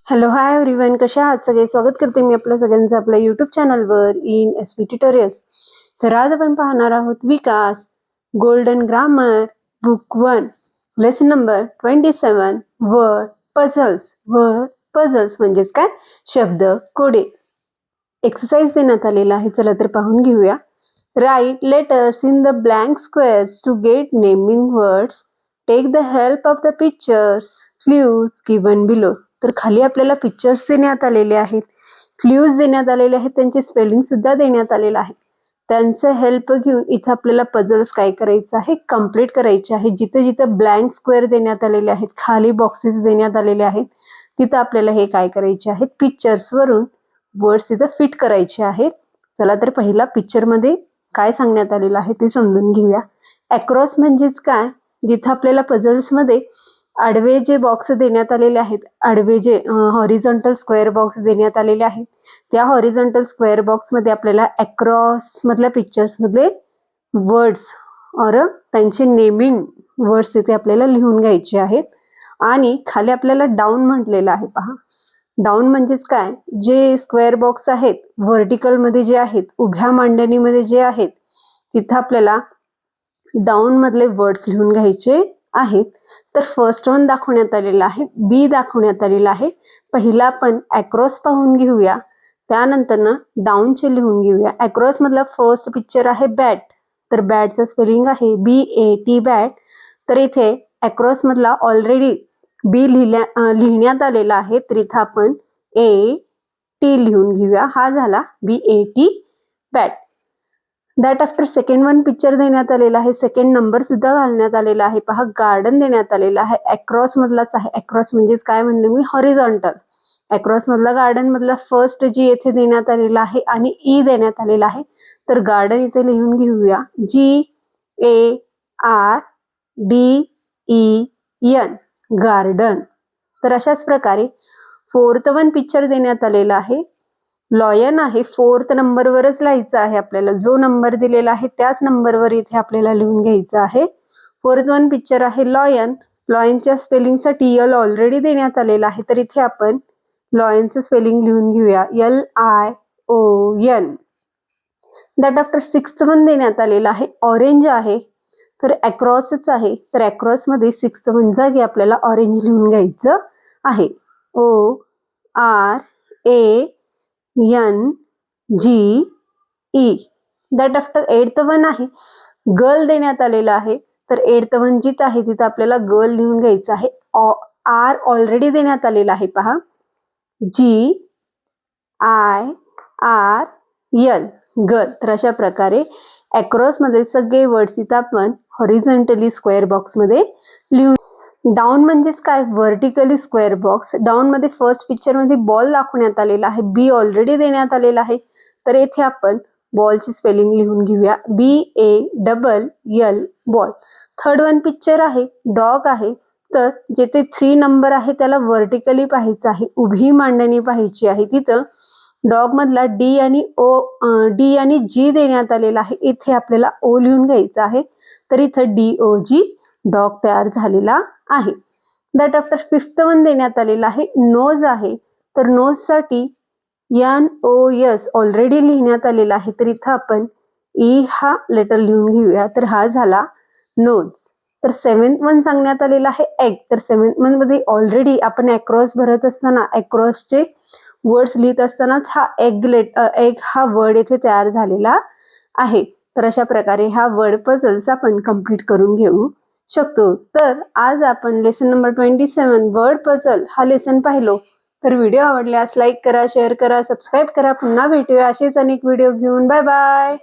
Hello hi everyone, कशा आहात सगळे? स्वागत करते मी आपल्या सगळ्यांचं आपल्या यूट्यूब चॅनलवर इन एसपी ट्युटोरियल्स. तर आज आपण पाहणार आहोत Vikas golden grammar book 1 lesson number 27 word puzzles. Word puzzles म्हणजेच काय? शब्द कोडे. एक्सरसाइज देण्यात आलेला आहे, चला तर पाहून घेऊया. Write letters in the blank squares to get naming words. Take the help of the pictures clues given below. तर खाली आपल्याला पिक्चर्स देण्यात आलेले आहेत, क्ल्यूज देण्यात आलेले आहेत, त्यांचे स्पेलिंग सुद्धा देण्यात आलेलं आहे. त्यांचं हेल्प घेऊन इथं आपल्याला पझल्स काय करायचं आहे? कंप्लीट करायचे आहे. जिथे जिथे ब्लँक स्क्वेअर देण्यात आलेले आहेत, खाली बॉक्सेस देण्यात आलेले आहेत, तिथं आपल्याला हे काय करायचे आहेत? पिक्चर्स वरून वर्ड्स इथं फिट करायचे आहेत. चला तर पहिला पिक्चर मध्ये काय सांगण्यात आलेलं आहे ते समजून घेऊया. अक्रॉस म्हणजेच काय? जिथं आपल्याला पझल्स मध्ये आडवे जे बॉक्स देण्यात आलेले आहेत, आडवे जे हॉरिझॉन्टल स्क्वेअर बॉक्स देण्यात आलेले आहेत, त्या हॉरिझॉन्टल स्क्वेअर बॉक्स मध्ये आपल्याला अक्रॉस मधल्या पिक्चर्स मधले वर्ड्स और त्यांचे नेमिंग वर्ड्स इथे आपल्याला लिहून घ्यायचे आहेत. आणि खाली आपल्याला डाऊन म्हटलेलं आहे. पहा, डाऊन म्हणजेच काय? जे स्क्वेअर बॉक्स आहेत व्हर्टिकल मध्ये जे आहेत, उभ्या मांडणीमध्ये जे आहेत, तिथं आपल्याला डाऊन मधले वर्ड्स लिहून घ्यायचे आहेत. तर फर्स्ट वन दाखवण्यात आलेला आहे, बी दाखवण्यात आलेला आहे. पहिला आपण अक्रॉस पाहून घेऊया, त्यानंतर ना डाऊनचे लिहून घेऊया. अक्रॉस मधला फर्स्ट पिक्चर आहे बॅट. तर बॅटचं स्पेलिंग आहे BAT बॅट. तर इथे अक्रॉस मधला ऑलरेडी बी लिहिण्यात आलेला आहे, तर इथं आपण AT लिहून घेऊया. हा झाला BAT bat. That after second one picture देण्यात आलेला आहे, सेकंड नंबर सुद्धा घालण्यात आलेला आहे. पहा, गार्डन देण्यात आलेला आहे, अक्रॉस मधलाच आहे. अक्रॉस म्हणजेच काय म्हणलं मी? हॉरिझॉन्टल. अक्रॉस मधला गार्डन मधला फर्स्ट जी येथे देण्यात आलेला आहे आणि ई देण्यात आलेला आहे. तर गार्डन इथे लिहून घेऊया GARDEN गार्डन. तर अशाच प्रकारे फोर्थ वन पिक्चर देण्यात आलेला आहे, लॉयन आहे. फोर्थ नंबरवरच लिहायचं आहे आपल्याला, जो नंबर दिलेला आहे त्याच नंबरवर इथे आपल्याला लिहून घ्यायचं आहे. फोर्थ वन पिक्चर आहे लॉयन. लॉयनच्या स्पेलिंगसाठी यल ऑलरेडी देण्यात आलेला आहे, तर इथे आपण लॉयनचं स्पेलिंग लिहून घेऊया LION. That after sixth one देण्यात आलेला आहे, ऑरेंज आहे. तर अक्रॉसच आहे, तर अक्रॉस मध्ये सिक्स्थ वन जागी आपल्याला ऑरेंज लिहून घ्यायचं आहे. ORANGE. That after eighth one आहे, गर्ल देण्यात आलेला आहे. तर एट्थ वन जिथं आहे तिथं आपल्याला गर्ल लिहून घ्यायचं आहे. R ऑलरेडी देण्यात आलेला आहे. पहा, GIRL गर्ल. तर अशा प्रकारे अक्रॉस मध्ये सगळे वर्ड्स इथं आपण हॉरिझॉन्टली स्क्वेअर बॉक्स मध्ये लिहून. डाऊन म्हणजेच काय? Vertically square box. डाऊन मध्ये फर्स्ट पिक्चर मध्ये बॉल दाखवण्यात आलेला आहे, बी ऑलरेडी देण्यात आलेला आहे, तर येथे आपण बॉलची स्पेलिंग लिहून घेऊया BALL ball. Third one picture आहे डॉग आहे. तर जेथे 3 नंबर आहे त्याला व्हर्टिकली पाहायचं आहे, उभी मांडणी पाहायची आहे. तिथं डॉग मधला D आणि G देण्यात आलेला आहे, इथे आपल्याला O लिहून घ्यायचं आहे. तर इथं DOG डॉग तयार झालेला आहे. दॅट आफ्टर फिफ्थ वन देण्यात आलेला आहे, नोज आहे. तर नोज साठी NOS ऑलरेडी लिहिण्यात आलेला आहे, तर इथं आपण E हा लेटर लिहून घेऊया. तर हा झाला नोज. तर सेव्हन्थ वन सांगण्यात आलेला आहे एग. तर सेव्हन्थ वन मध्ये ऑलरेडी आपण अक्रॉस भरत असताना, अक्रॉसचे वर्ड्स लिहित असतानाच हा एग हा वर्ड येथे तयार झालेला आहे. तर अशा प्रकारे हा वर्ड पझल्स आपण कंप्लीट करून घेऊ शकतो. तर आज आपण लेसन नंबर 27 वर्ड पझल हा लेसन पाहिलो. तर व्हिडिओ आवडल्यास लाईक करा, शेअर करा, सबस्क्राईब करा. पुन्हा भेटूया असेच अनेक व्हिडिओ घेऊन. Bye bye.